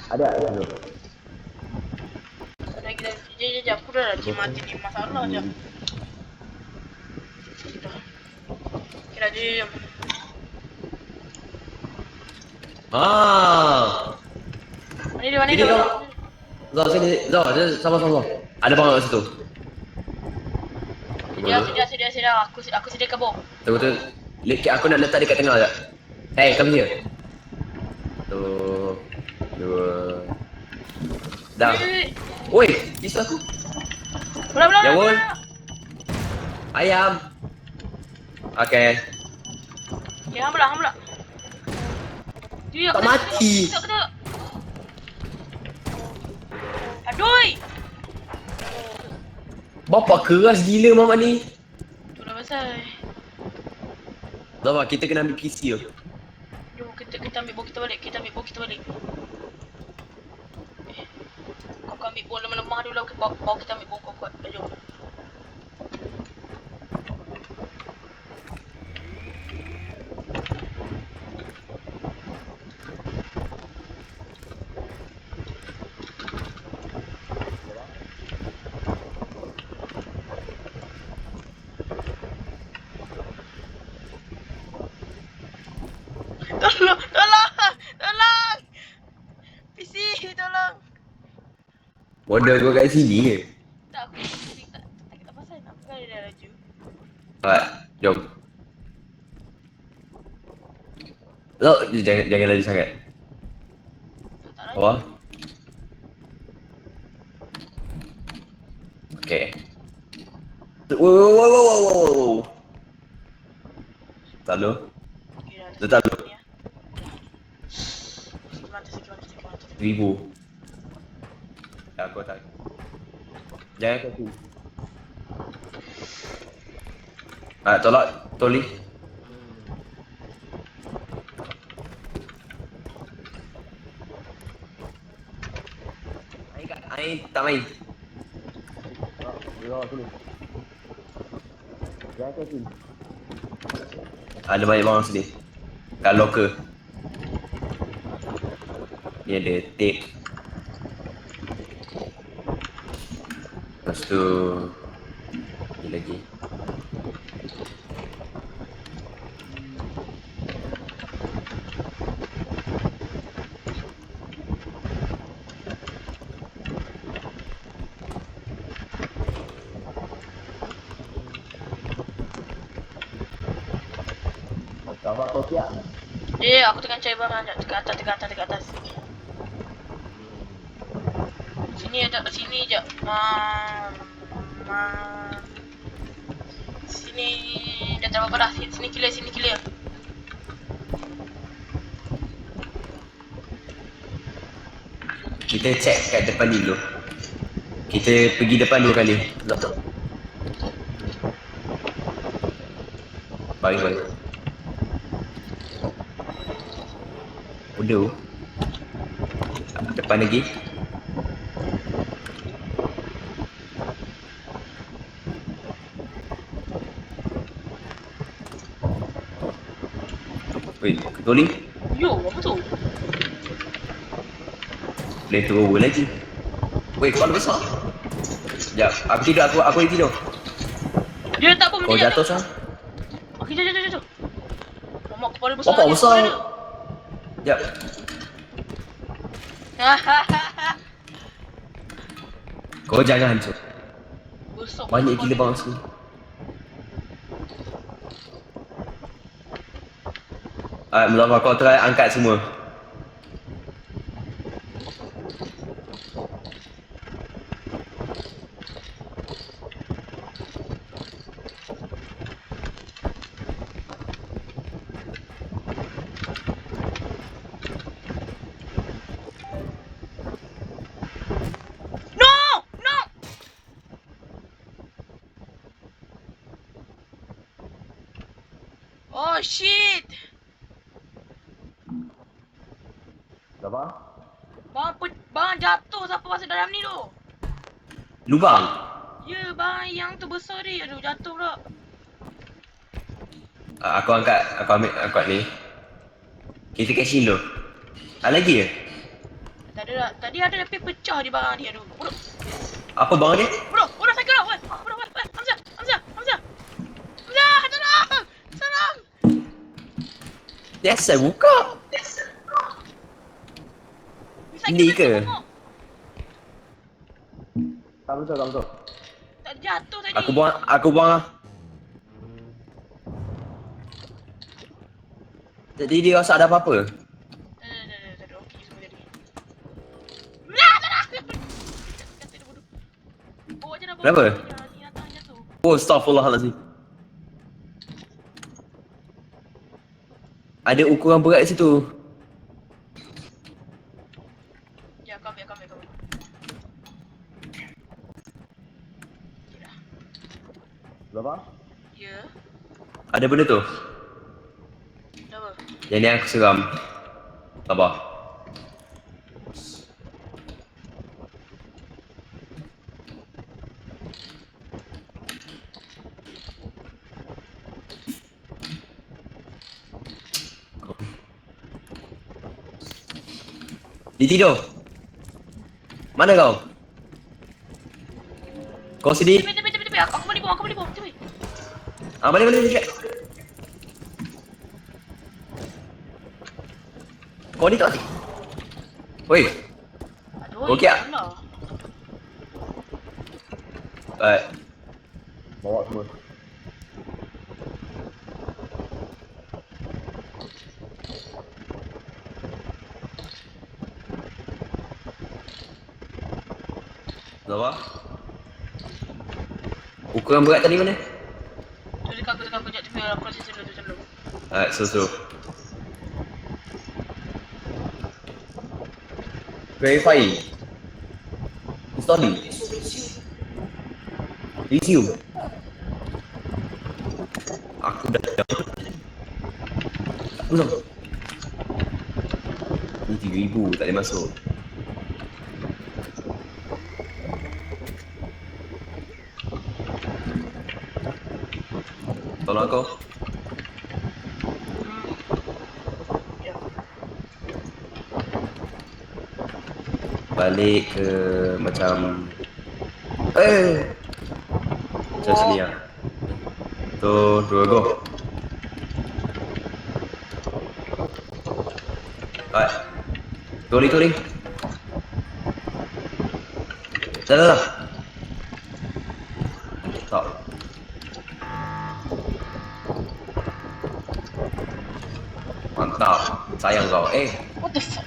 Ada kat situ. Sekejap, aku dah mati ni masalah je. Kira jom. Mana Sini dia? kau. Zah sini. Zah, sama-sama. Ada bang kat situ. Sedia. Aku sedia kabur. Tunggu. Aku nak letak dekat tengah sekejap. Hey, come here. Satu. Dua. Dah. Oi, isu aku. Belah. Jawul. Ayam. Okay. Okay, hang belah. Dia Tak mati. Kena. Aduh. Bapak keras gila mamat ni. Itulah pasal. Zah, kita kena ambil kisi tu. Jom kita ambil bau kita balik. Kau ambil bau lemah-lemah dulu. Bawa kita ambil bau kuat. Jom. Tolong! PC, tolong! Bodoh kau kat sini ke? Tak, aku tak pasal nak pegang dia dah laju. Alright, jom. Zah, jangan laju sangat. Tak laju. Bawah. Okay. Wow. Tak lu? Okay, Letak lu. Sikit mata. 1000. Aku tak. Jangan kasi. Tolak Toli. Air tak main. Jangan kasi. Ada banyak orang sini. Kat locker. Ni ada tape. Lepas tu ni lagi. Kau buat kau siap? Aku tengah cari barang dekat atas. Sini je. Sini dah tak apa dah. Sini clear. Kita check kat depan dulu. Kita pergi depan 2 kali. Bagi. Udah. Depan lagi. Wait, Toli? Yo, apa tu? Boleh turun lagi. Wait, kepala besar. Sekejap, aku lagi tidur. Dia tak apa, Kau jatuh sah? Okey, jatuh. Mamak kepala besar. Bapak besar. Sekejap. Kau jangan hancur. Banyak gila bang sini. Muzaffar, kau try angkat semua. No! Oh shit! Apa? Bang jatuh siapa masuk dalam ni tu? Lubang. Ya, bang yang tu besar dia. Aduh, jatuh pula. Aku angkat ni. Kita kat sini dulu. Lagi ke? Tadi ada tapi pecah di barang dia tu. Bodoh. Apa bang ni? Bodoh saya kena. Weh. Bodoh. Hamzah. Tolong. Biasa buka. Ni ke? Tak betul. Tak jatuh tadi. Aku buang lah. Jadi dia rasa ada apa-apa? Tak ada. Okey semua jadi. Kata dia bodoh. Bawa je dah. Kenapa? Ni atas jatuh. Oh, astaghfirullahaladzim. Ada ukuran berat di situ. Ya, kau ambil. Berapa? Ya. Ada benda tu? Dah apa? Yang ni aku seram. Sabar. Dia tidur. Mana kau? Kau sini? Tepi. Aku boleh bawa. Tepi. Balik sekejap. Kau ni tak sih? Woi, Aduh. Okey tak? Alah. baik. Bawa semua. Berapa? Ukuran berat tadi mana? Tu dekat aku jap tepi aku rasa selalu. Alright, so. Verify. Installing. Resume. Aku dah. Belum. Ni 3,000 tak boleh masuk. Tolong aku. Ya. Balik ke macam macam sini lah. Tu, 2 go. Alright. Turing. Dah. Tak. Mantap. Sayang kau. What the fuck?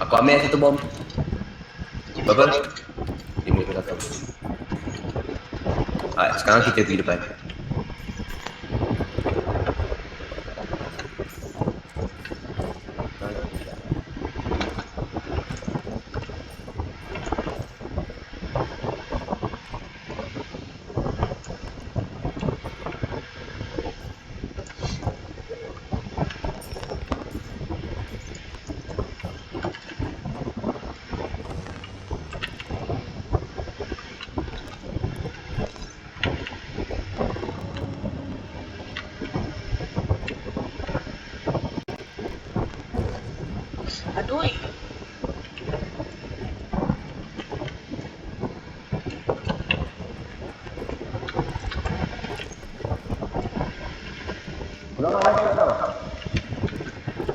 Aku ambil satu bom. Berapa? 5 ke 1. Alright, sekarang kita pergi depan. Aduh.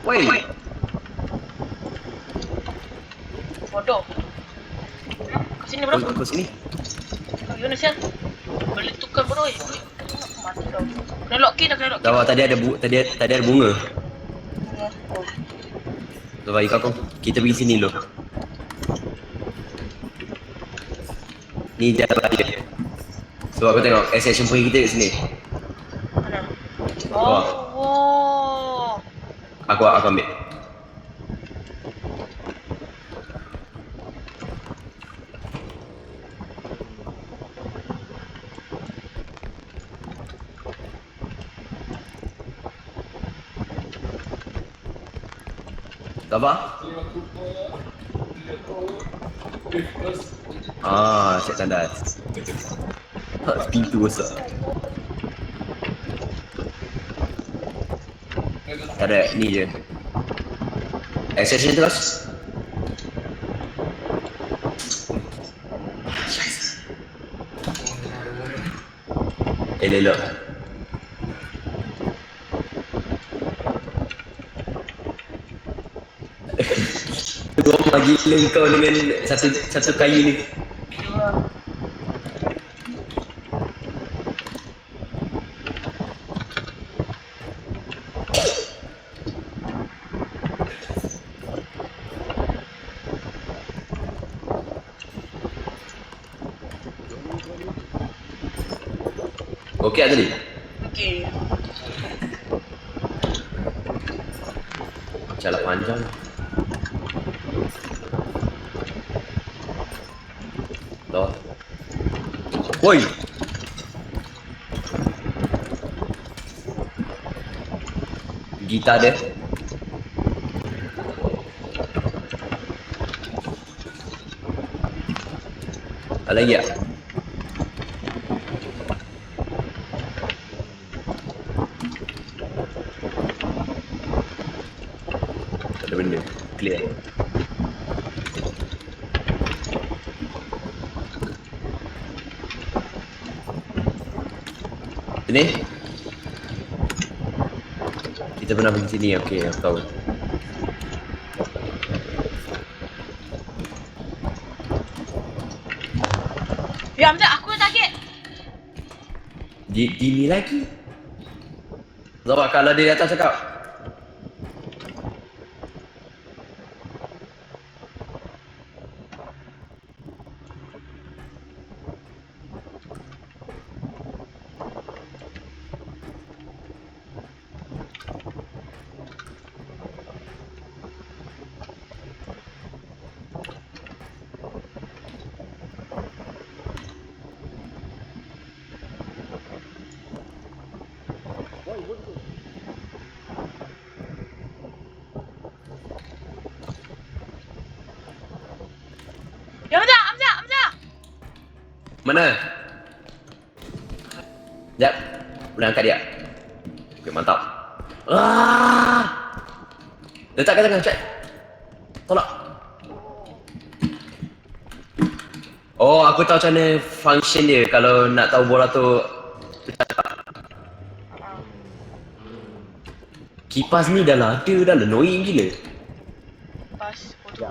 Woi, Bodoh. Ke sini bro. aku sini. Gimana sih? Boleh tukar bro. Mati kau. Kena lock key dah. Tahu tadi ada bunga. Oh. So bagi kau, kita pergi sini dulu. Ni jalan dia. So aku tengok accession point kita kat sini. Mana? Wah. Oh. Aku ambil. Sabar. Ah, cek tandas. Pintu besar. Ada ni je. Extension terus. Elok. Gua bagi link kau dengan satu kayu ni. Dua. Okey tak tadi? Okey. Jalan panjang. Loh. Woi. Gitar dia. Ada lagi tak? Tak ada benda. Clear. Sini. Kita pernah pergi sini. Okey, aku tahu. Ya, Hamzah, aku dah target. Di ni lagi. Sebab kalau dia datang cakap. Ya, Hamzah. Mana? Sekejap. Boleh angkat dia? Okay, mantap. Letak kat tengah, cek. Tolak. Oh, aku tahu macam mana function dia kalau nak tahu bola tu. Kipas ni dah lah ada, dah annoying gila. Pas. Foto.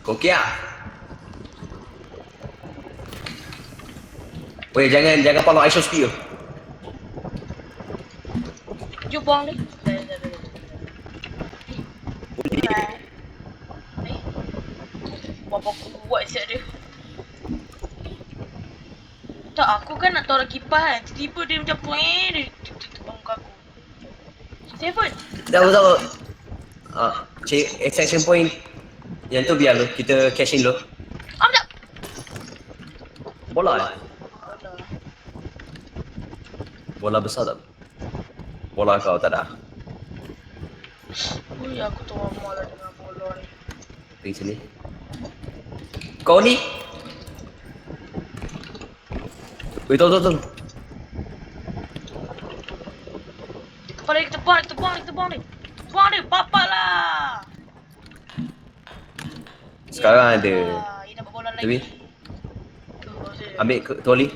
Okey ah. Weh, jangan follow ISO speed tu. Jom buang ni. Berapa kuat siap dia. Tak, aku kan nak taruh kipas kan. Tiba-tiba dia macam poin dia terbang muka aku. Seven. Tahu. Cek extraction point. Yang tu biar lu, kita cash in lu. Hamzah. Bola Alah. Bola besar tak? Bola kau tak ada. Ui, aku tu malah dengan bola ni. Pergi sini. Kau ni. Weh, tolong. Kita buang ni. Buang ni, bapak lah. Sekarang ada. Ini dapat bola lagi. Tapi ambil troli.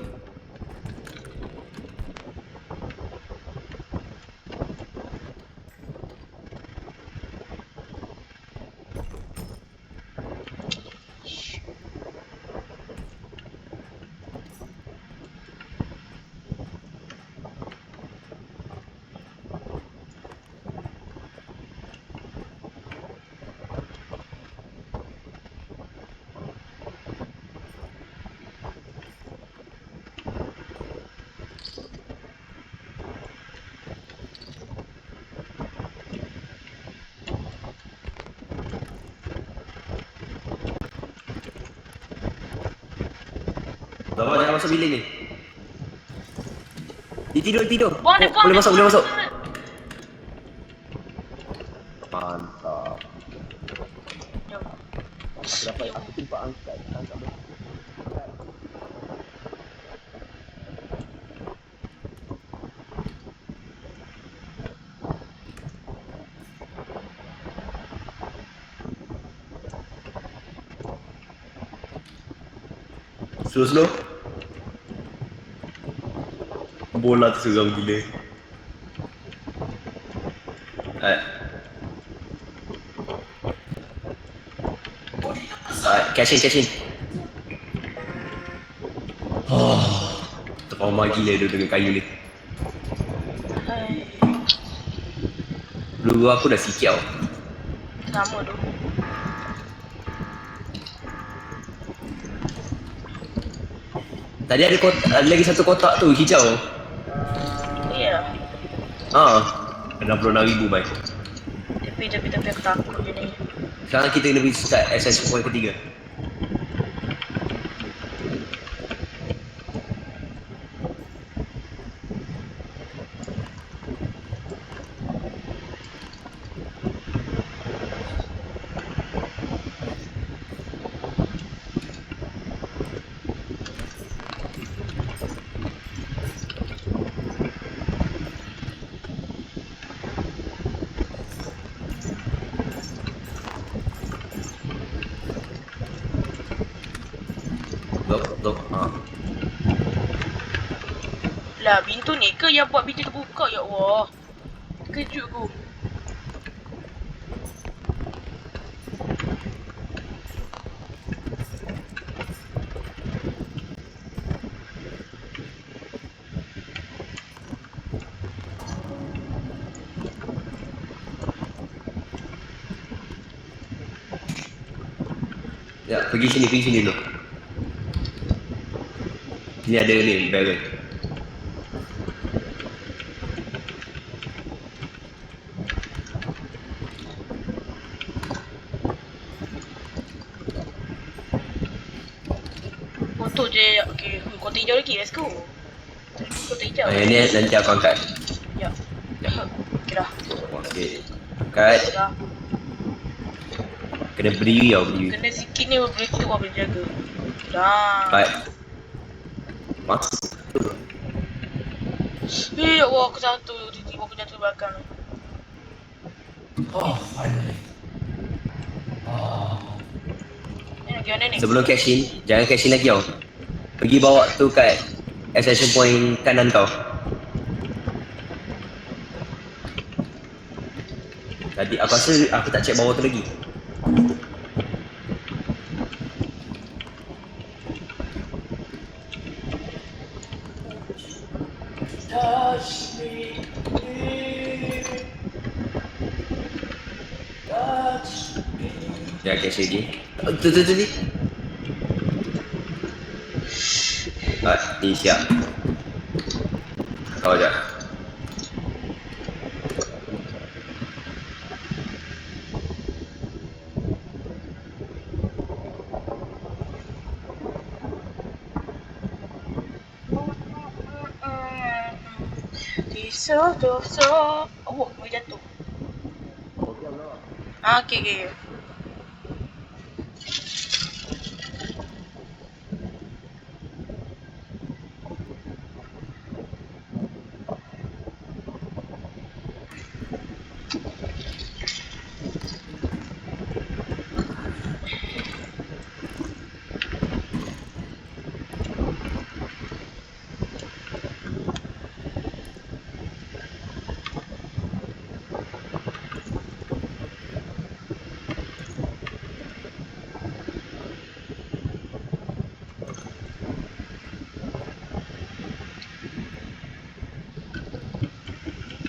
masuk bilik ni. Dia tidur. Buang dia, buang Boleh dia, masuk, buang boleh dia. masuk. Mantap. Jom. Aku tempat angkat benda. Slow. Bola tu seram gila. Catch in. Trauma gila dia dengan kayu ni. Hai. Dulu aku dah sikit tau. Sama tu. Tadi ada lagi satu kotak tu hijau. Ya. RM66,000 baik. Tapi aku takut je ni. Sekarang kita kena pergi start SS point ketiga. Lock. Lah, pintu ni ke yang buat pintu terbuka? Ya Allah. Terkejut aku. Ya, pergi sini dulu. Sini ada ni, barrel. Untuk je. Okay, kota hijau lagi. Let's go. Kota hijau. Yang ni nanti aku angkat. Ya. Okay dah. Buang sikit. Angkat. Dah. Kena berdiri. Kena sikit ni boleh tu boleh jaga. Dah. Angkat. Masuk. Ya Allah, aku jatuh. Tiba-tiba aku jatuh belakang. Finally. Ni nak pergi mana ni? Sebelum cash in, jangan cash in lagi tau. Pergi bawa tu kat accession point kanan kau. Tadi aku rasa aku tak check bawah tu lagi. Jangan cash lagi. Tu. Ni siap. Kau je. So. Oh, boleh jatuh. Okay.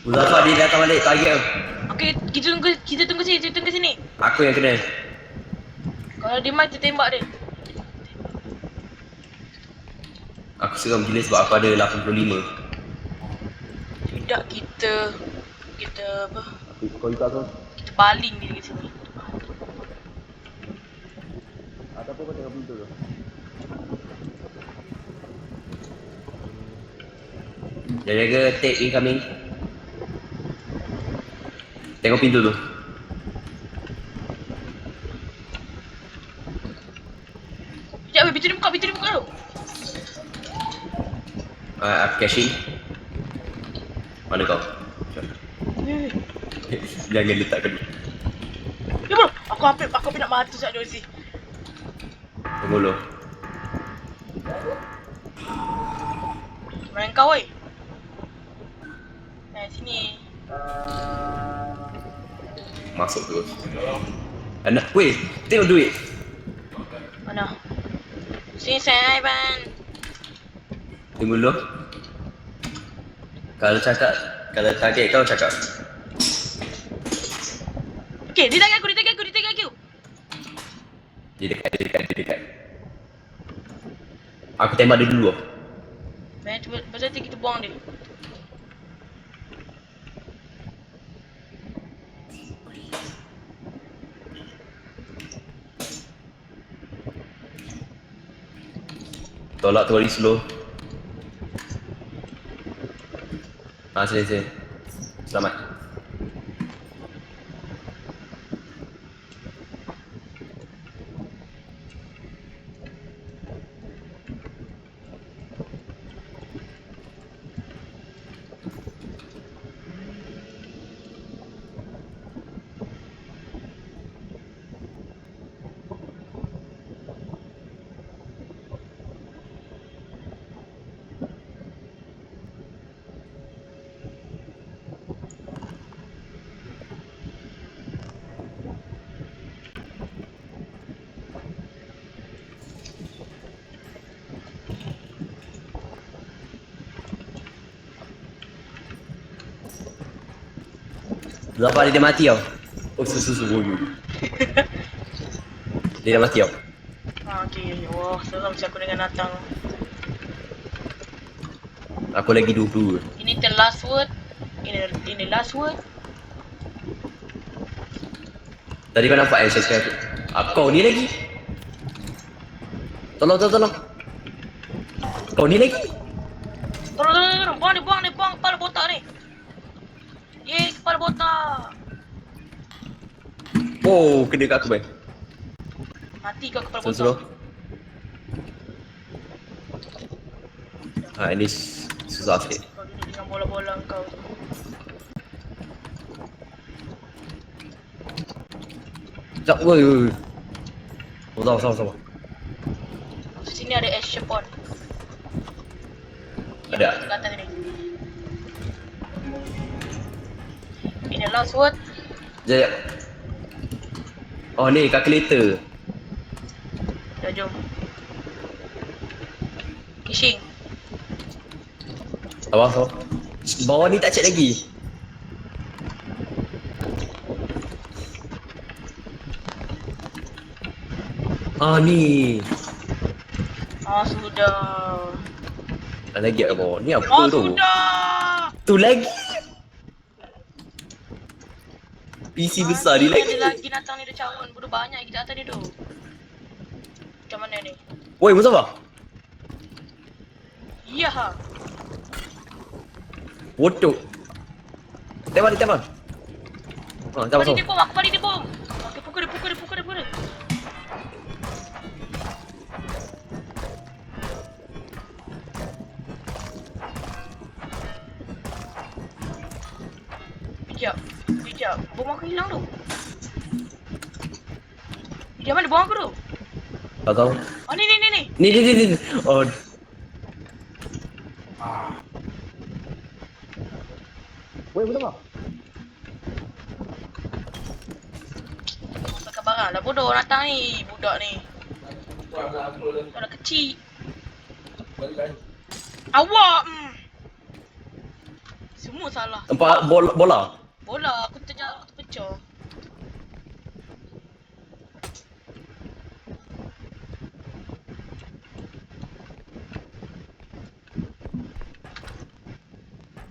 Muzaffar dia datang balik target. Okay, kita tunggu sini. Aku yang kena. Kalau dia mati tembak dia. Aku seram gila sebab aku ada 85. Tidak kita apa? Kau ikut aku. Kita baling dia dekat sini. Ataupun kau tengok pintu tu. Jaga take incoming. Tengok pintu tu. Sekejap weh, pintu ni buka tu. Caching. Mana kau? Weh, Jangan letakkan. ya bro, aku hampir nak mati saat dia sih. Tunggu dulu. Mana kau weh? Sini. Masuk terus. Anak, weh, tengok duit. Mana? Sini saya ban. Tunggu dulu. Kalau target kau cakap. Okay, dia tagih aku. Dia dekat. Aku tembak dia dulu. Pasal tu kita buang dia. Tolak tu slow. Sini. Selamat. Zafar dia mati tau. Oh, susu. Dia dah mati tau. Okay. Wah, seram si aku dengan Natang. Aku lagi 22. Ini the last word. Ini last word. Tadi kau nampak saya cakap kau ni lagi. Tolong. Kau ni lagi. Tolong. Buang kepala botak ni. Yeay, kepala botak. Oh, kena kat aku baik. Mati kau kepala Slow. botak. Ini susah sikit. Kau duduk dengan bola-bola kau tu. Sekejap, woi. Oh, sabar. Sini ada action point. Ada. Kat atas ni. Ini last word. Sekejap. Oh, ni calculator. Dah jom. Kishing. Sabar. Bawah ni tak check lagi. Ni. Sudah. Lagi kat bawah. Ni apa tu? Sudah. Tu lagi. PC besar ni lagi. Ada lagi Natang ni, dia cawan. Bodoh banyak kita atas dia tu. Macam mana ni? Woi, Mustafa. Ya ha. Bodoh. Tembak. Sabar. Aku balik dia bom. Okay, pukul dia. Sekejap. Bom aku hilang tu. Dia mana bom aku tu? Tak tahu. Oh, ni. Ni. Oh. Woi, Mustafa. Pakai barang lah bodoh Natang ni. Budak ni. Budak kecil. Awak. Semua salah. Tempat bola. Bola aku terpecah.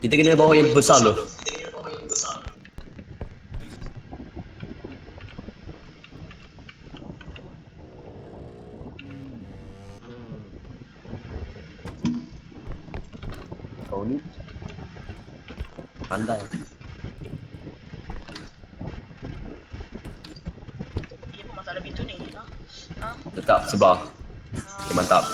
Kita kena bawa yang besar tu. Kau ni Pandai. Apa masalah pintu ni? Ha? Tetap sebelah. Okay, mantap.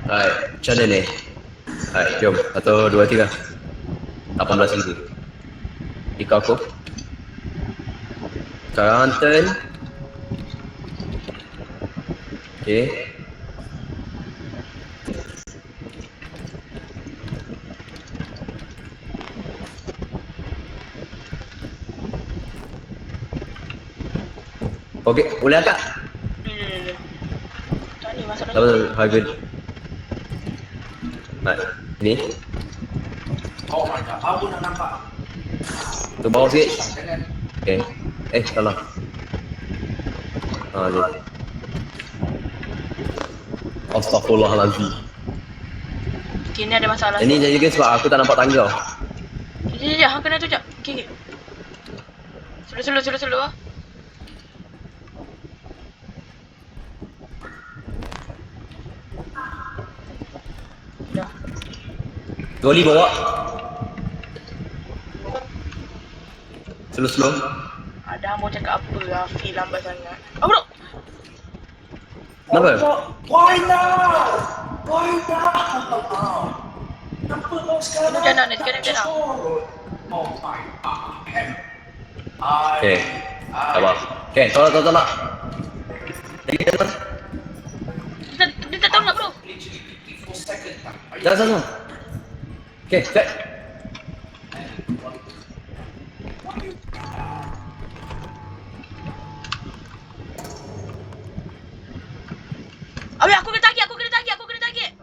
Alright, macam mana ni? Alright, jom. 1, 2, 3. 18,000. Ikut aku. Sekarang turn. Okay. Okay, boleh angkat? Tak ni masalah. Tak apa, harga. Baik, ni. Oh my god, aku nak nampak. Tu bawah sikit. Okay. Salah. Ni. Astaghfirullahaladzim. Okay, ni ada masalah. Ini jadi ke sebab aku tak nampak tangga. Sekejap, hang kena tu jap. Okay. Slow ah. Dah. Goli bawa. Slow. Ada hang mau cakap apa lah, feel lambat sangat. Oh bro. Kenapa? Why now? Why now? Kenapa kau sekarang? Macam mana ni? Sekarang macam mana? Oh my god. Okay. Sabar. Okay, tolak. Lagi atas. Dia tak tahu nak bro. Jangan. Okay, set. Abi aku kena target.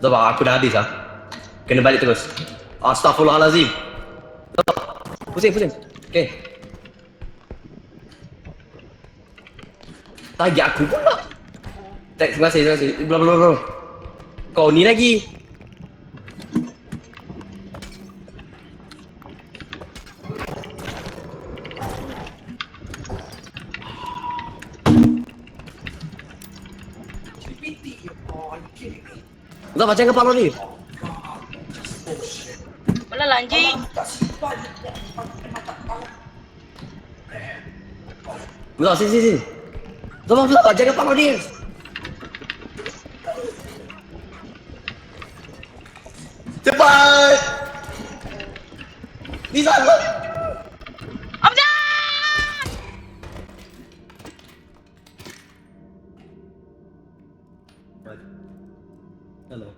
Sabar, aku dah habis lah. Kena balik terus. Astaghfirullahaladzim. Pusing. Okay. Target aku pula. Terima kasih. Bla. Kau ni lagi. Sabar, jangan kepala ni. Malah anjing. Sabar, sini. Sabar, jangan kepala dia. Cepat! Bisa! Abjad! Hello.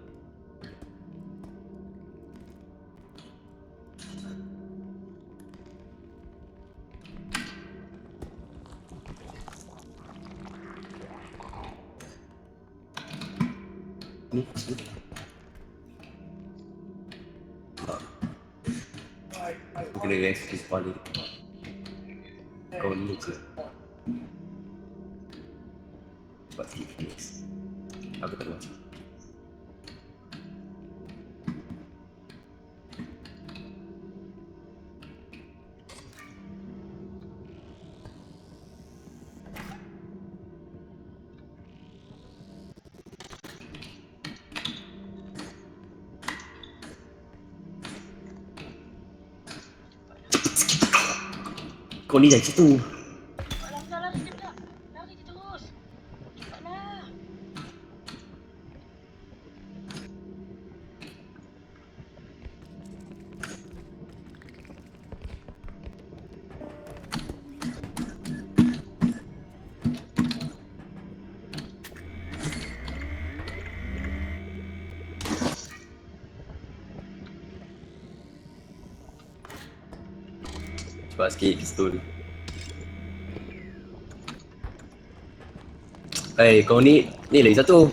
Ni kena rescue balik. Kau ni je. Cepat sikit please. Aku tak macam. Kau ni dah situ. Salah, sekejap. Lari je terus. Cepatlah. Cepat sikit pistol. Kau ni lagi satu.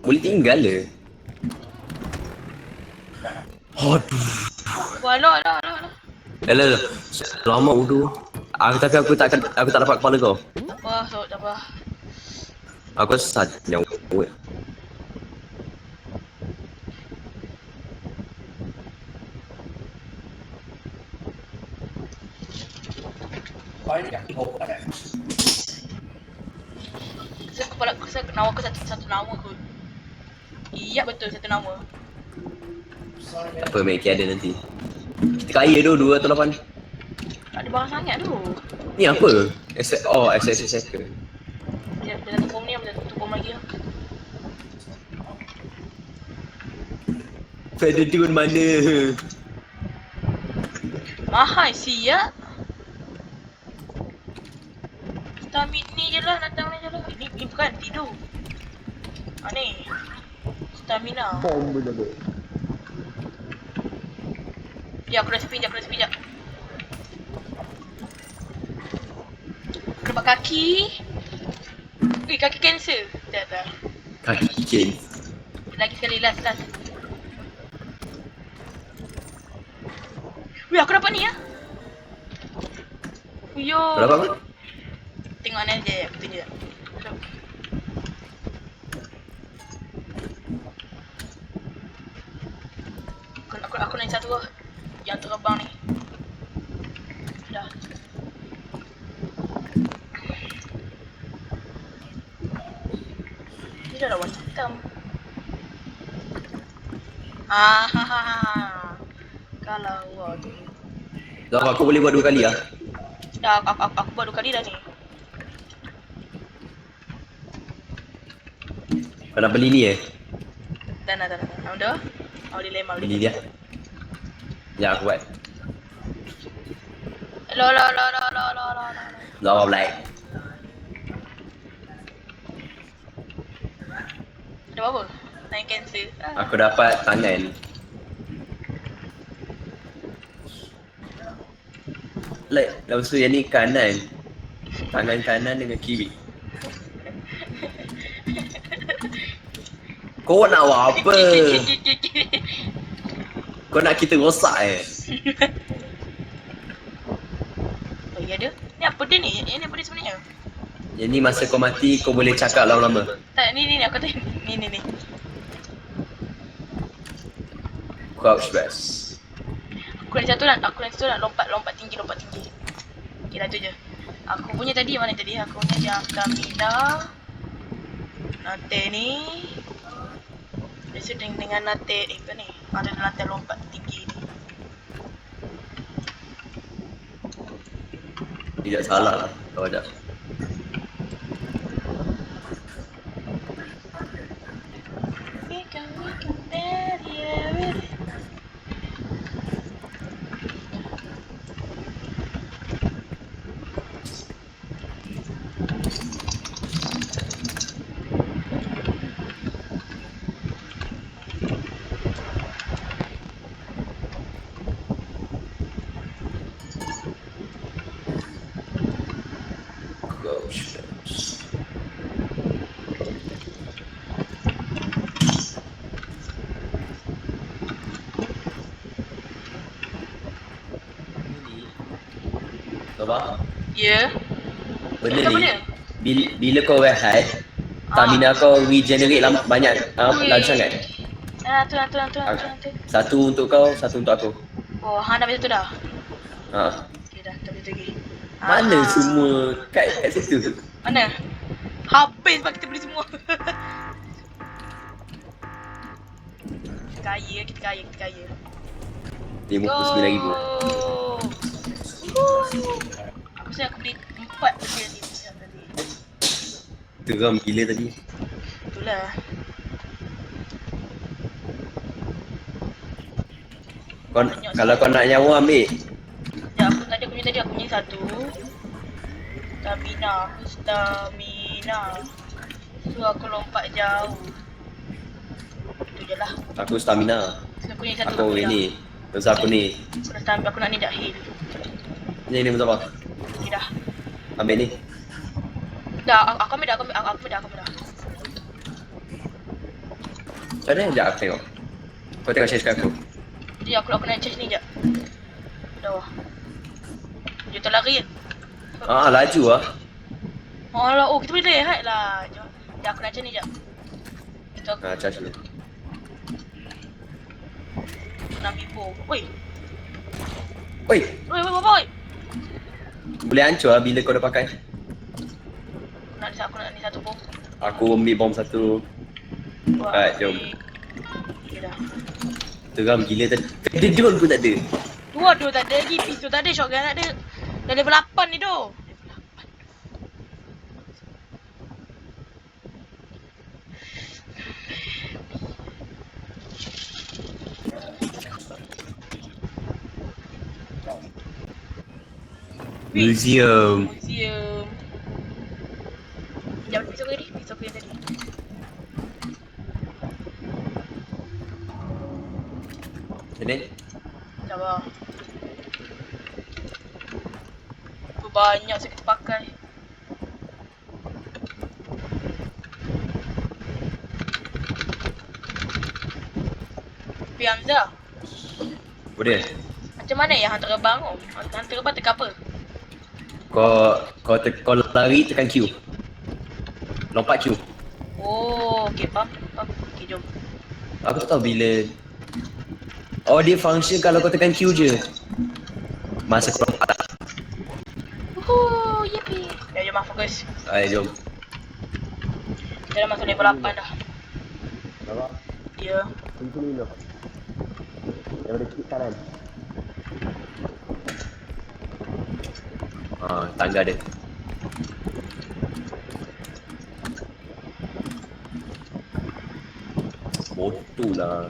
Boleh tinggal le. Aduh. Alah. Alah. Lama udu. Tapi aku tak dapat kepala kau. Tak apa, tak apa. Aku sesat nyawa. Banyak obat. Kepala aku nama aku satu nama kot. Iya betul satu nama. Tak apa, Mac ada nanti. Kita kaya tu 2 atau 8. Tak ada barang sangat tu. Ni apa? SSS hacker. Dia dah tukum ni, dia tukum lagi lah. Feather Dune mana? Mahal siap. Stamina ni je lah, datang ni je lah. Ni bukan tidur. Ni. Stamina. Bom benda tu. Ya, aku dah sepi jap. Nampak kaki. Kaki cancel. Tak. Kaki Ken. Lagi sekali, last. Weh, aku dapat ni ya. Yo. Kau dapat apa? Tengok ni je, aku tunjuk. Aku nak satu lah. Yang terbang ni. Dah. Dia dah warna hitam. Kalau tu. Dah aku boleh buat 2 kali lah. Dah aku buat 2 kali dah ni. Kau nak beli ni Dah. Dah. Aku dilema. Beli dia. Ya aku buat. Lo. Lawa black. Ada apa? Naik cancel. Aku dapat tangan. Lepas tu yang ni kanan. Tangan kanan dengan kiri. Kau nak buat apa? Kau nak kita rosak Oh iya dia? Ni apa dia ni? Ini apa dia sebenarnya? Yang ni masa kau mati kau boleh cakap lama-lama. Tak, ni aku kata ni. Crouch press. Aku nak satu nak lompat tinggi. Okey dah tu je. Aku punya tadi mana tadi? Aku punya yang Camila. Nate ni. Biasa dengan Nate apa ni? Ada Nate lompat tinggi ni. Tidak salah lah kau ada. We can daddy. Crouch press. Kau faham? Ya. Benda Apa ni dia? bila kau rehat stamina kau regenerate banyak laju sangat. Tu. Satu untuk kau, satu untuk aku. Oh, hang dah betul dah. Ha. Okey dah, tak betul lagi. Mana semua kat situ? Mana? Habis sebab kita beli semua. Kita kaya. 59,000. Aku rasa aku beli 4 benda ni tadi. Geram gila tadi. Itulah. Kalau kau nak nyawa ambil. Ya, aku tadi aku punya tadi aku punya satu. Stamina. So aku lompat jauh. Itu je lah. Aku stamina. So aku ni satu Aku lagi dah. ini. Terus aku ni. Aku dah stamina, aku nak ni dah heal. Ni Mustafa. Okay dah. Ambil ni. Dah, aku ambil dah, aku ambil dah. Macam mana? Sekejap aku tengok. Kau tengok share aku. Jadi aku nak charge ni jap. Dah wah. Dia terlari kan? Laju lah. Alah, kita boleh rehat lah. Jom. Sekejap aku nak charge ni jap. Kita aku Charge ni. nak ambil bow. Oi, Oi. boleh hancur lah bila kau dah pakai. Aku nak ni satu bow. Aku ambil bom satu. Wah, Alright, jom. Okay dah. Geram gila tadi. Dia drone pun tak ada. Dua tak ada lagi, pistol tak ada, shotgun tak ada. Dah level 8 ni tu. Museum. Jangan pistol aku tadi, pistol aku yang tadi. Sini. Sabar. Banyak saya kita pakai. Pianza. Boleh. Macam mana ya hantar terbang tu? Hantar terbang tekan apa? Kau lari tekan Q. Lompat Q. Oh, okey faham. Okey jom. Aku tak tahu bila. Oh, dia function kalau kau tekan Q je. Masa kau lompat. Yippee. Ya jom fokus. Jom. Kita dah masuk level 8 dah. Nampak? Ya. Tunggu dulu. Daripada kiri kanan. Tangga dia. Bodoh lah.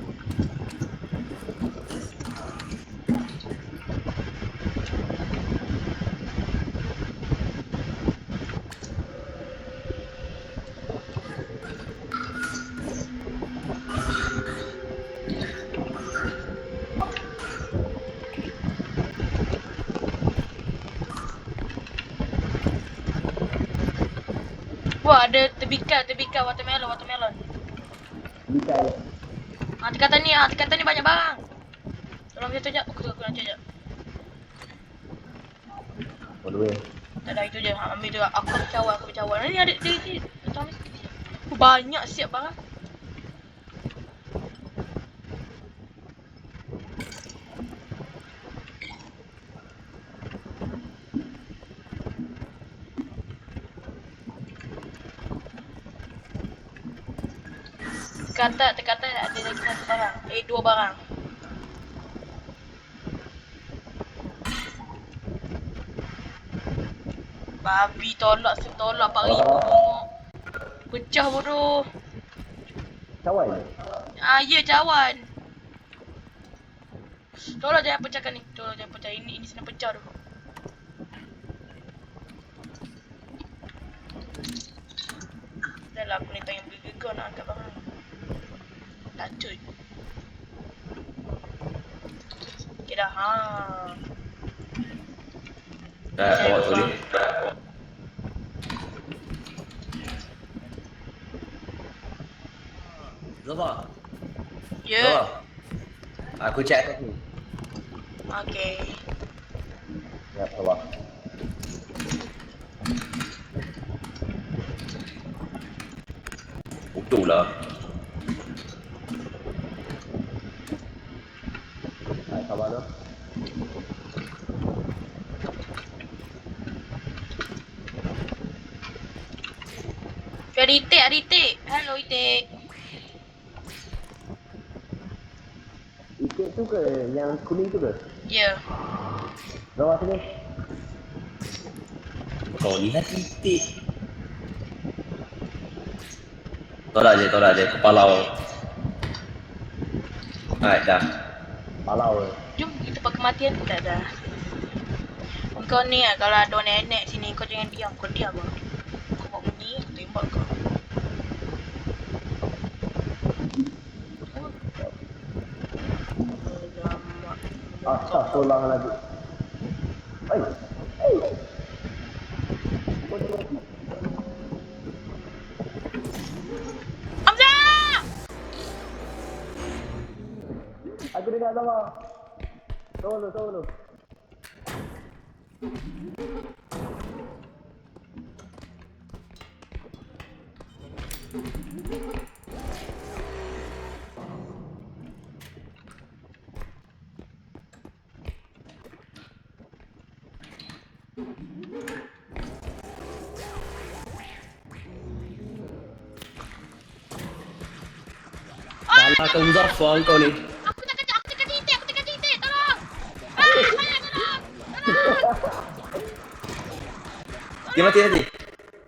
Wah, ada terbikar watermelon. Bikai. Tekan ni banyak barang. Tolong saya jap, aku nak cek jap. On the way. Tak ada itu je, ambil tu aku bercawan. Ni ada dia. Banyak siap barang. Dekat atas ada lagi satu barang. Dua barang. Babi tolak 4,000 bongok. Pecah bodoh. Cawan. Ya cawan. Tolong jangan pecahkan ni. Ini senang pecah tu. Dah lah aku ni tanya kau nak angkat barang. Tacut. Okay dah. Bawa sorry. Zafar. Ya. Zafar. Aku check aku. Okay. Ya, sabar. Bodoh lah. Sabar dah. Ada itik. Hello itik. Itik tu ke? Yang kuning tu ke? Ya. Bawa sini. Kau lihat itik. Tolak je. Kepalau. Alright, dah. Kepalau. Jom kita pakai kematian. Tak dah. Kau ni lah, kalau ada nenek sini kau jangan diam. Kau diam lah. Kau buat bunyi, aku tembak kau. Alamak. Astagfirullahaladzim. Oi. Hamzah! Aku dengar sama. Tunggu. Salah kau Muzaffar kau ni. Aku tekan titik, tolong! Tolong! Dia mati tadi.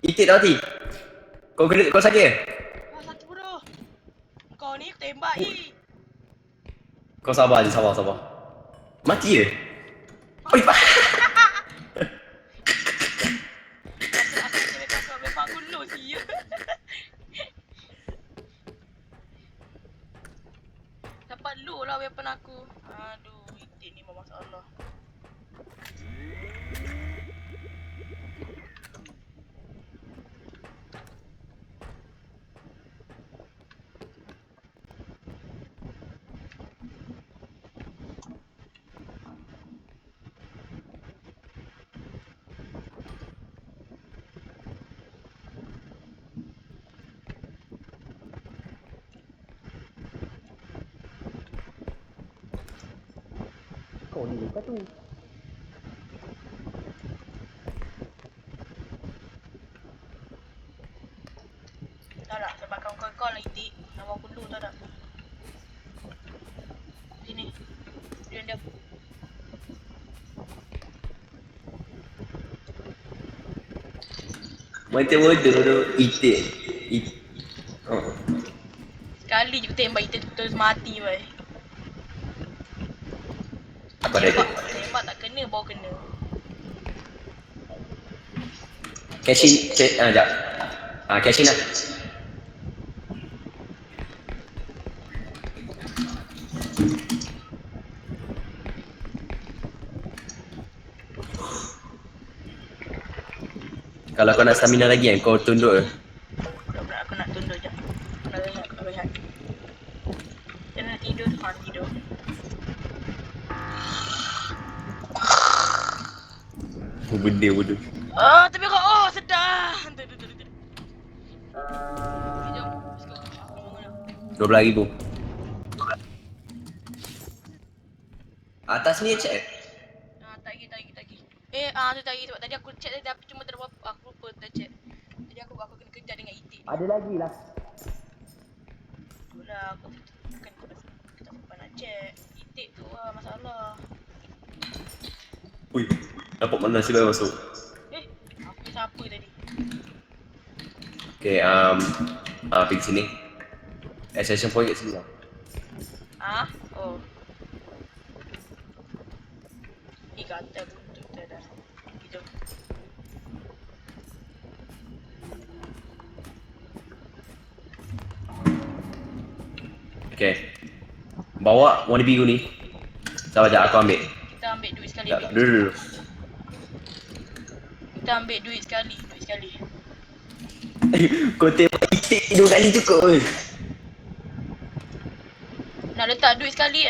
Itik dah mati. Kau sakit ke? Satu bodoh. Kau ni aku tembak ni. Kau sabar je, sabar. Mati ke? Oi, pak. Aku memang aku low sih. Dapat low lah weapon aku. Aduh, itik ni memang masalah. Kau ni bukan tu. Tahu tak sebab kau lah itik. Nama aku low tahu tak? Sini. Dia. Macam bodoh tu. Itik. Oh. Sekali je aku tembak itik terus mati weh. Apa dia tu? Tembak tak kena, baru kena. Cash in. Sekejap. Cash in lah. Kalau kau nak stamina lagi kan, kau tunduk ke? Budak-budak aku nak tunduk je. Aku rehat. Dia nak tidur, tidur. Benda bodoh. Tapi kau, sedar. Tidur. Okay, jom. Let's go. Aku bangun dah. 12,000. Atas ni check. Tak lagi. Tu tak lagi sebab tadi aku check tadi tapi cuma tak ada apa-apa. Aku lupa tak check. Jadi aku kena kejar dengan itik. Ada lagi lah. Itulah aku tak sempat nak check. Itik tu lah masalah. Ui, dapat mana si baru masuk? Aku siapa tadi? Okay, pergi sini. Accession point kat sini lah. Oh. Kata buntut tu dah. Jom. Okay. Bawa warna biru ni. Sabar sekejap, aku ambil. Kita ambil duit sekali. Dulu. Kita ambil duit sekali. Kau tembak itik 2 kali cukup ke? Nak letak duit sekali.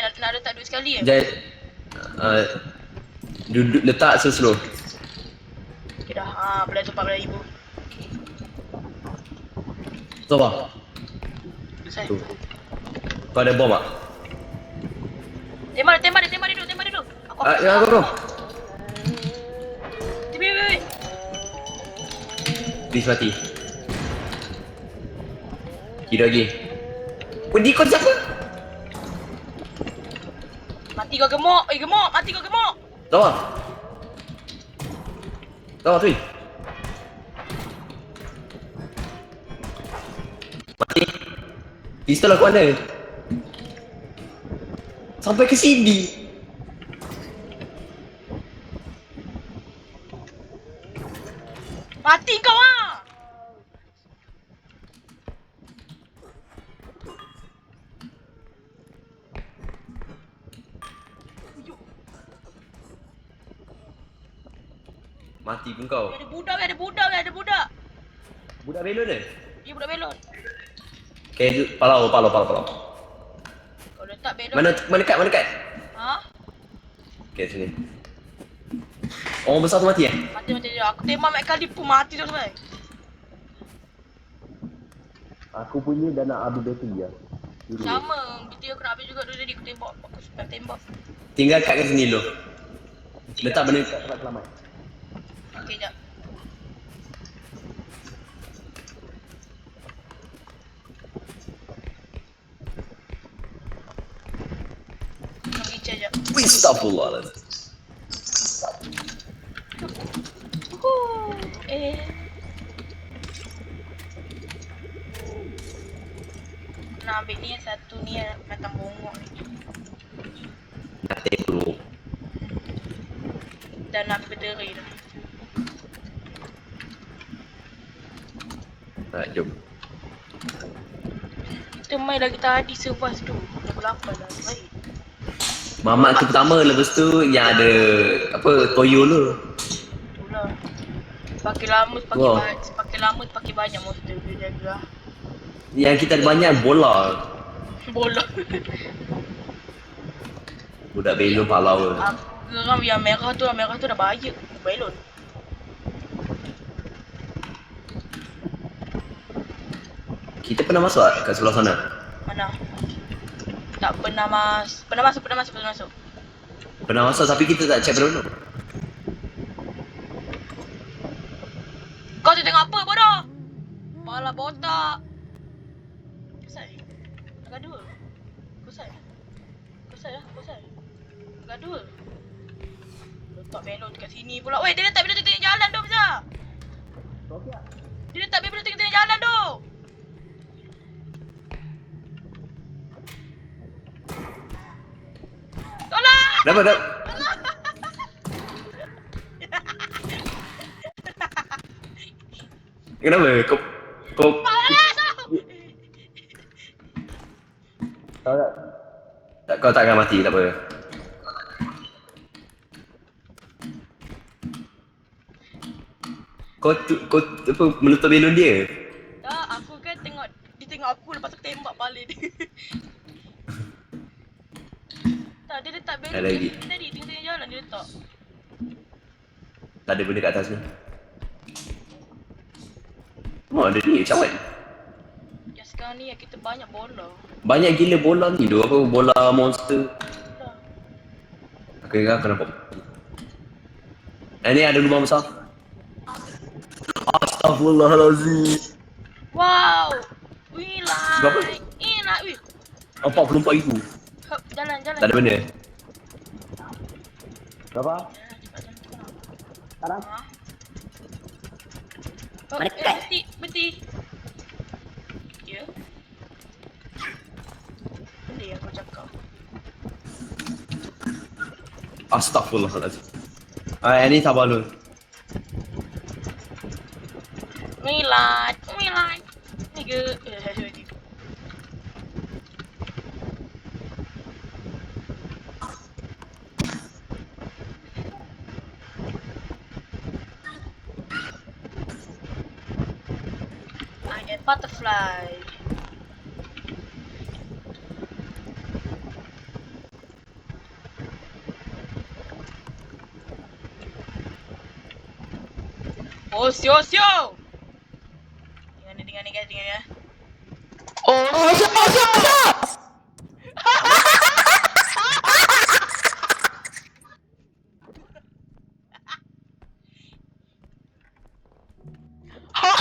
Jangan. Duduk letak slow. Okay dah. Boleh tu 14,000. Sabar. Selesai. Tu. Kau ada bom tak? Tembak dia dulu. Aku. Wait. Please mati. Hidup lagi. Di kau siapa? Mati kau gemuk. Mati kau gemuk. Tahu tu. Mati. Pistol aku mana? Sampai ke sini. Mati pun kau. Ada budak, ada budak, ada budak. Budak belon ni? Ya budak belon. Okay, palau. Kau letak belon. Mana kat? Ha? Okay, sini. Orang besar tu mati eh? Mati je. Aku tembak mat kali pun mati tu sampai. Aku punya dah nak habis bateri lah. Sama. Gitu aku nak habis juga dulu tadi aku tembak. Aku suka tembak. Tinggal kat sini lo. Letak benda kat tempat selamat. Okey, jap. Pergi cek jap. Wih, astagfirullahaladzim. Nak ambil ni yang satu ni yang batang bongok ni. Nanti bro. Dan nak ambil bateri tu. Jom. Kita main lagi tadi survive tu. Level 8 lah. Baik. Mamat tu pertama, lepas tu yang ada apa toyo tu. Itulah. Pakai lama Wow. pakai banyak monster dia jaga. Yang kita ada banyak bola. Bola. Budak belon palau. Aku geram yang merah tu dah bahaya. Belon. Kita pernah masuk tak kat sebelah sana? Mana? Tak pernah masuk. Pernah masuk tapi kita tak check dulu. Kau tu tengok apa bodoh? Kepala botak. Kusai. Agak dua. Kusai. Agak dua. Letak belon dekat sini pula. Weh, dia letak belon tengah jalan tu, Bisa. Dia letak belon tengah jalan tu. Tolong! Dapat. Kenapa? Kau tahu tak? Kau tak akan mati, tak apa. Kau apa menutup belon dia? Tak, aku kan dia tengok aku lepas tu tembak balik dia. Tak, dia letak belon Ada lagi. tadi tengah jalan dia letak. Tak ada benda kat atas ni. Oh, ada ni cawan. Yang sekarang ni yang kita banyak bola. Banyak gila bola ni tu, apa bola monster. Itulah. Aku ingat aku nampak. Ni ada lubang besar. Astaghfirullahalazim. Wow! Wih lah. Berapa? Enak wih. 44,000. Hop, jalan. Tak ada benda. Berapa? Sekarang? Oh, Mana kat? Beti. Ya. Benda yang kau cakap. Astaghfirullahalazim. Ni sabar dulu. Milat. Ni ke? I get butterfly. Oh, sio. Dengan ni guys, ya. Oh, sio.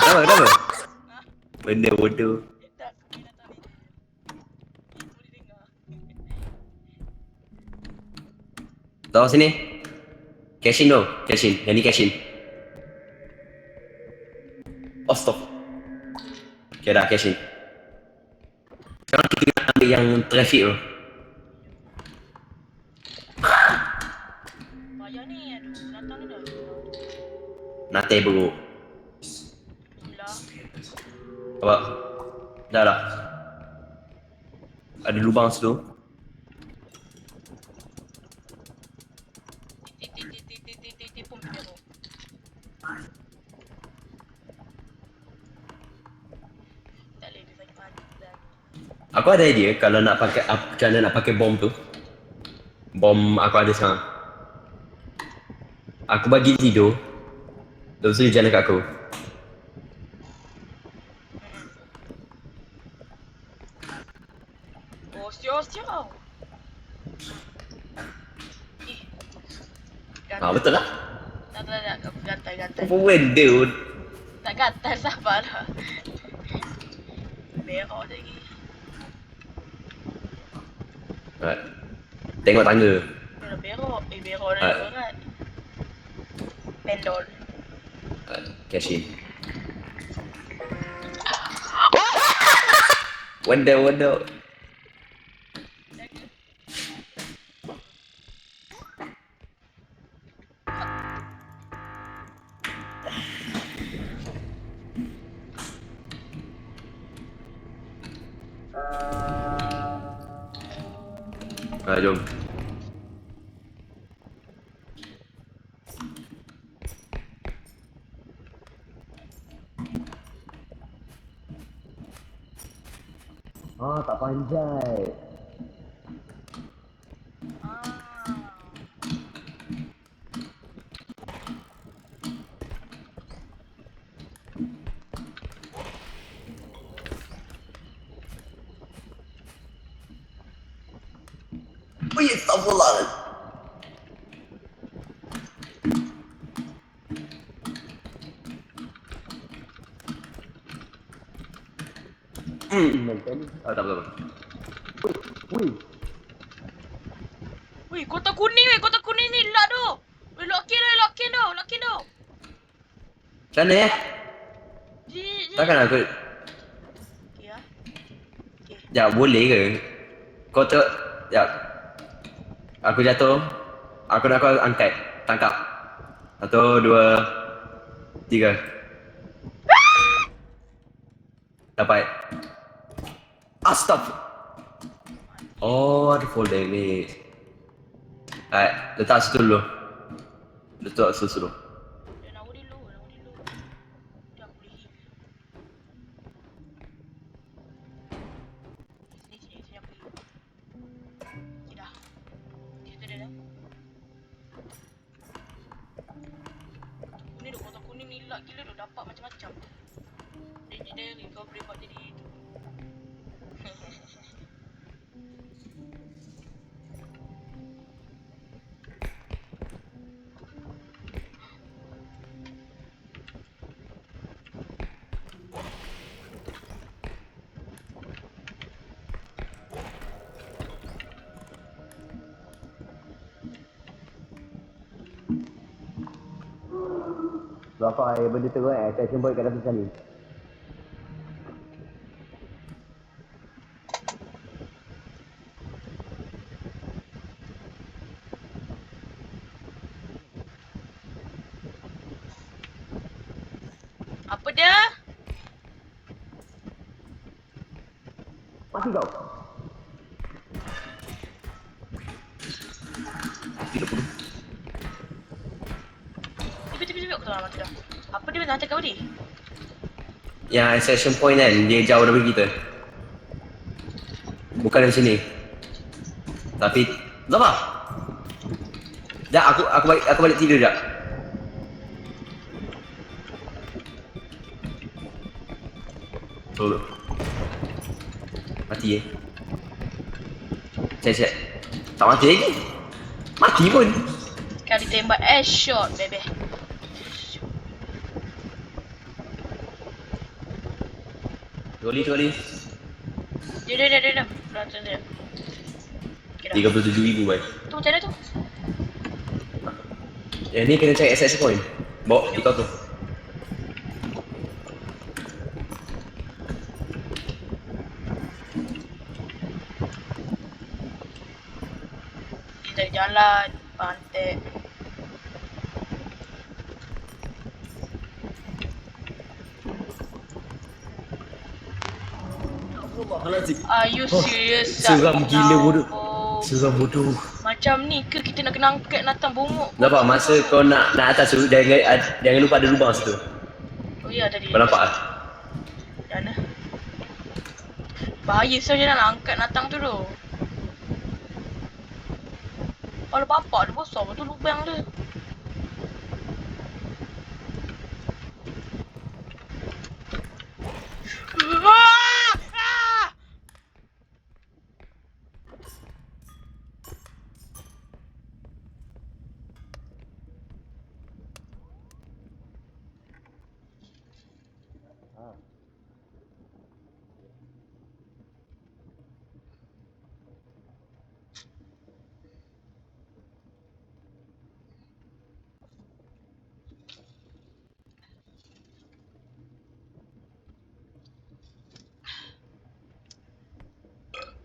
Kenapa? Benda bodoh. Tak, dia datang ni. Boleh dengar. Tahu sini. Cash in. Yang ni cash in. Oh, stop. Okay dah, cash in. Sekarang kita nak ambil yang traffic tu. Payah ni, aduh. Datang ni dah. Nanti bro. Bismillah. Apa? Dah lah. Ada lubang situ. Titik pun punya tu. Aku ada idea kalau nak pakai macam mana nak pakai bom tu. Bom aku ada sekarang. Aku bagi tidur. Lepas tu dia jalan kat aku. Oh, sial. Ih. Betul lah. Tak, gatal. Apa benda pun. Tak gatal, sabarlah. Berak lagi. Alright. Tengok tangga. Dah berak. Berak dah Ah. berat. Pendol. Cash in. Wonder. Jom. Tak panjat. Oh ya, astagfirullah. Tak apa. Wih. Wih, kotak kuning ni lock tu. Wih, lock-in tu. Macam mana ya? Takkan aku... Okay lah. Okay. Ya, boleh ke? Kau tu... Ya. Aku jatuh. Aku nak kau angkat. Tangkap. 1, 2, 3. Dapat. Astagfirullah. Oh, ada fall damage. Alright, letak situ dulu. Letak situ dulu. Nak undi dulu. Dah aku boleh heal. Sini aku heal. Okay dah. Kita dah. Kotak kuning ni lock gila tu. Dapat macam-macam. Dia recovery buat jadi tu. Berapa benda tu attention point kat dalam sekali. Apa dia? Mati kau. Cepat aku tolong mati dah. Apa dia nak hantar kau ni? Yang accession point kan, dia jauh daripada kita. Bukan dari sini. Tapi, apa? Sekejap, aku balik tidur sekejap. Tunggu. Mati Cek. Tak mati lagi. Mati pun. Kali tembak air shot, bebe. Troli. Dia. Belakang dia. Okay dah. 37,000 baik. Tu macam mana tu? Yang ni kena cari access point. Bawa di kau tu. Kita jalan, pantai. Are you serious? Seram gila bodoh. Oh. Seram bodoh. Macam ni ke kita nak kena angkat Nathan bongok? Nampak masa kau nak atas tu jangan lupa ada lubang situ. Oh ya tadi. Kau nampak ah? Dah nah. Bahaya saya nak angkat natang tu tu. Kalau bapak dia besar betul lubang dia. Ah! Ah!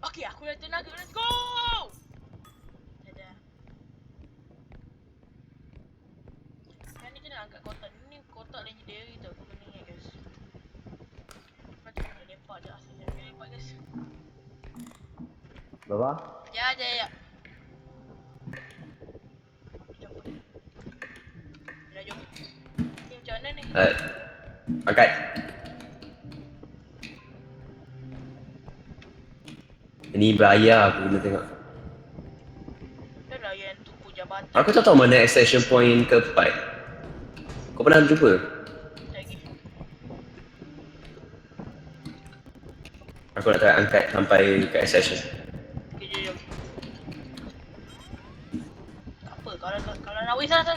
Okey, aku dah tenaga. Let's go! Dadah. Yang ni kena angkat kotak. Ni kotak legendary tau. Kau kena ingat guys. Macam mana lepak je asal dia lepak guys. Baba? Ya, ya, ya. Jom. Dah jom. Ni macam mana ni? Angkat. Ini bahaya aku kena tengok. Dah lah yang tunggu jabatan. Aku tak tahu mana extraction point keempat. Kau pernah jumpa? Lagi. Aku nak try angkat sampai ke extraction. Okay, jom. Tak apa, kalau nak weh sana.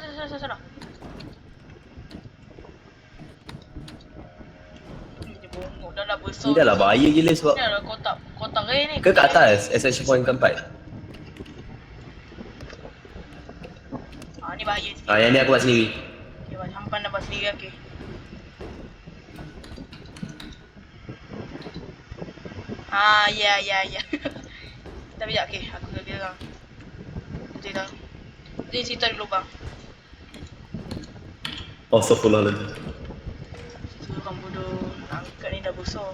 Dia bongok dah lah besar. Ni dah lah bahaya gila sebab Ni dah lah kotak gaya ni. ke kat atas extraction point keempat. Ni bahaya sikit. Yang ni aku buat sendiri. Okay, hampan dah buat sendiri, okay. Ya. Tapi sekejap, okay. Aku dah bilang. Cerita. Dia cerita di lubang. Astagfirullahaladzim. Orang bodoh. Angkat ni dah besar.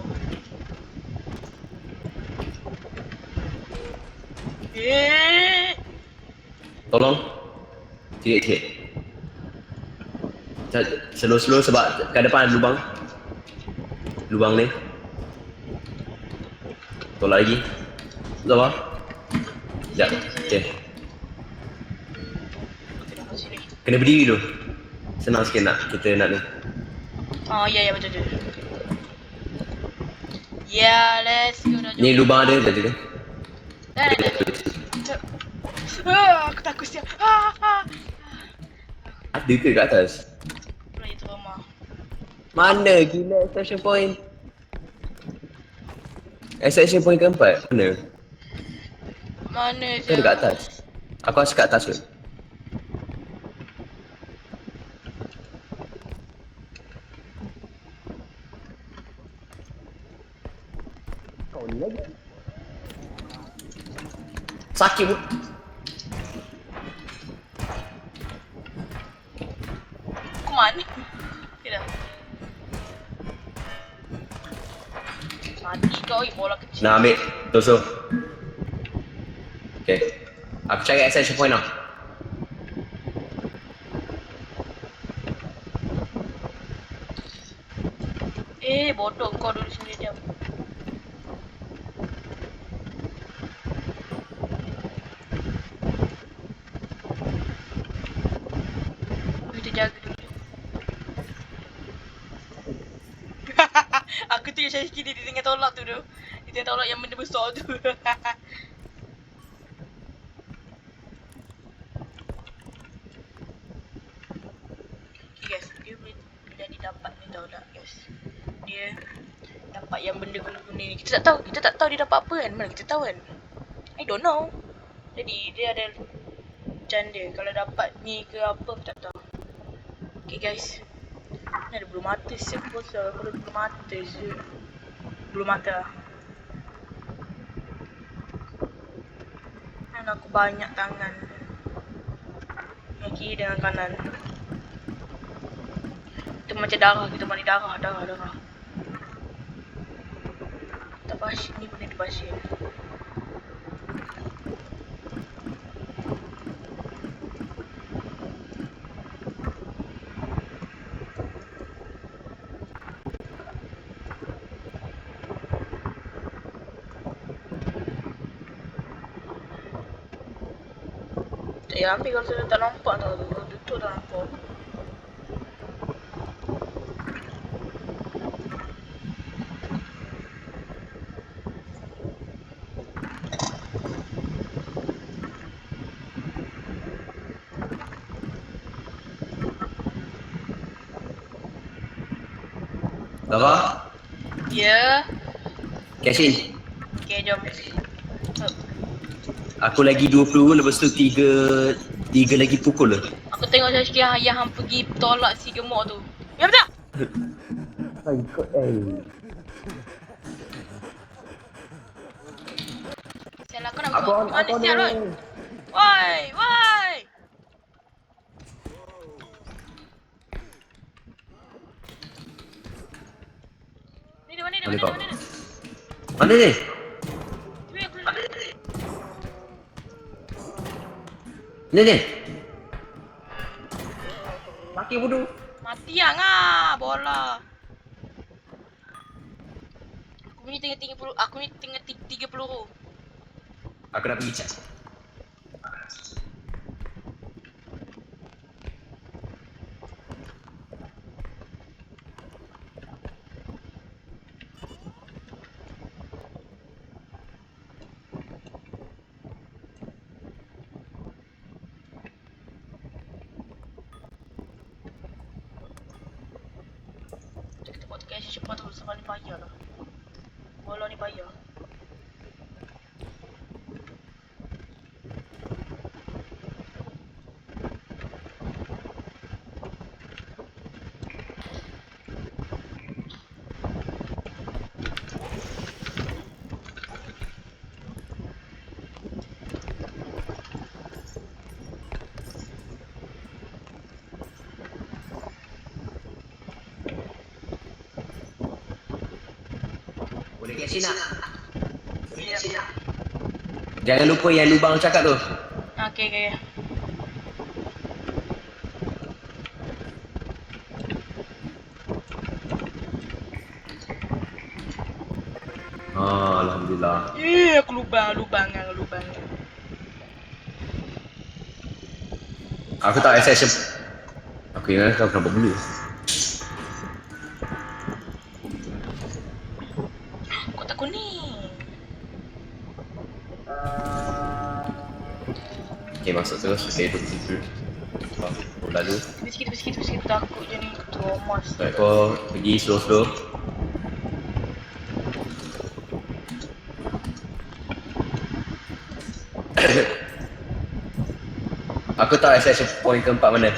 Tolong. Sikit. Slow sebab kat depan ada lubang. Lubang ni. Tolak lagi. Sabar. Sekejap. Okay. Sini. Kena berdiri dulu. Senang sikit kita nak ni. Ya, betul. Ya, let's go dah. Ni lubang ada tadi tu. Dah. Aku takut siap. Ada ke kat atas? Pula itu rumah. Mana gila extraction point? Extraction point keempat? Mana je? dekat atas? Aku rasa kat atas ke? Kau ni lagi. Sakit pun. Kau mana? Tidak. Mati kau, bola kecil. Nak ambil tusuk. Okay. Aku cari extraction point lah. Bodoh kau dulu sini jam. Kita jaga dulu. Aku tu yang cari kiri di tengah tolak tu tu. Di tengah tolak yang benda besar tu. Okay guys, dia boleh jadi dapat ni tau tak guys. Dia dapat yang benda guna-guna ni. Kita tak tahu dia dapat apa kan. Mana kita tahu kan. I don't know. Jadi dia ada macam dia. Kalau dapat ni ke apa aku tak tahu. Okay guys. Ni ada bulu mata siap besar. Kalau bulu mata je. Bulu mata. Dan aku banyak tangan. Yang kiri dengan kanan. Kita macam darah. Kita mandi darah. Kita pasir. Ni benda di pasir. Tak payah ambil kalau saya tak nampak tau. Kalau tutup tak nampak. Apa? Ya. Cashin. Okay, jom. Aku lagi 20, lepas tu 3 lagi pukul lah. Aku tengok Syashki yang hang pergi tolak si gemuk tu. Ya betul? Sial aku nak pergi mana sial oi? Woi, woi. Ni mana ni? Mana kau? Mana ni? Mana ni? Cuba aku nak. Ni. Maki bodoh. Mati yang ah bola. Aku ni tengah 3 peluru. Aku nak pergi cat. Kita buat cash cepat tu sebab ni payah lah. Bola ni payah. Boleh Cashin nak? Ya. Jangan lupa yang lubang cakap tu. Okay. Alhamdulillah. Aku lubang. Aku tak accession. Aku ingat kau kenapa bulu. Kotak kuning. Okay, masuk terus. Okay, betul. Lalu, Sikit takut je ni Thomas. baik kau pergi slow. Aku tahu accession point keempat mana.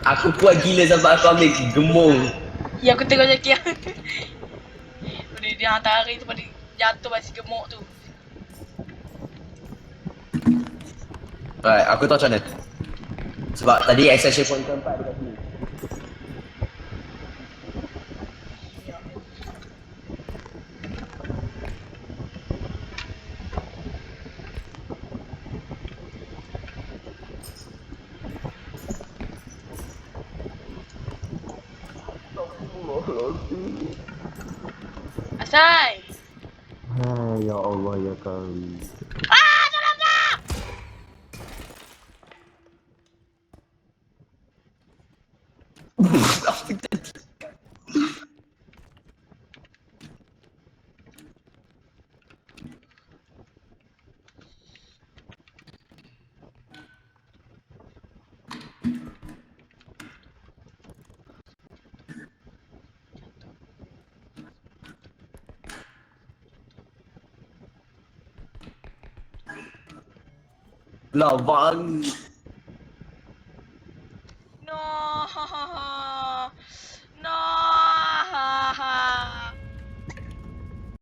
Aku kuat gila sampai aku ambil gemung. Ya aku tengok Jackie. Dia hantar hari tu pada jatuh basi gemuk tu. Right, aku tahu macam mana. Sebab tadi accession point keempat dekat sini. Asai. Ya Allah ya kami. Lawang. No.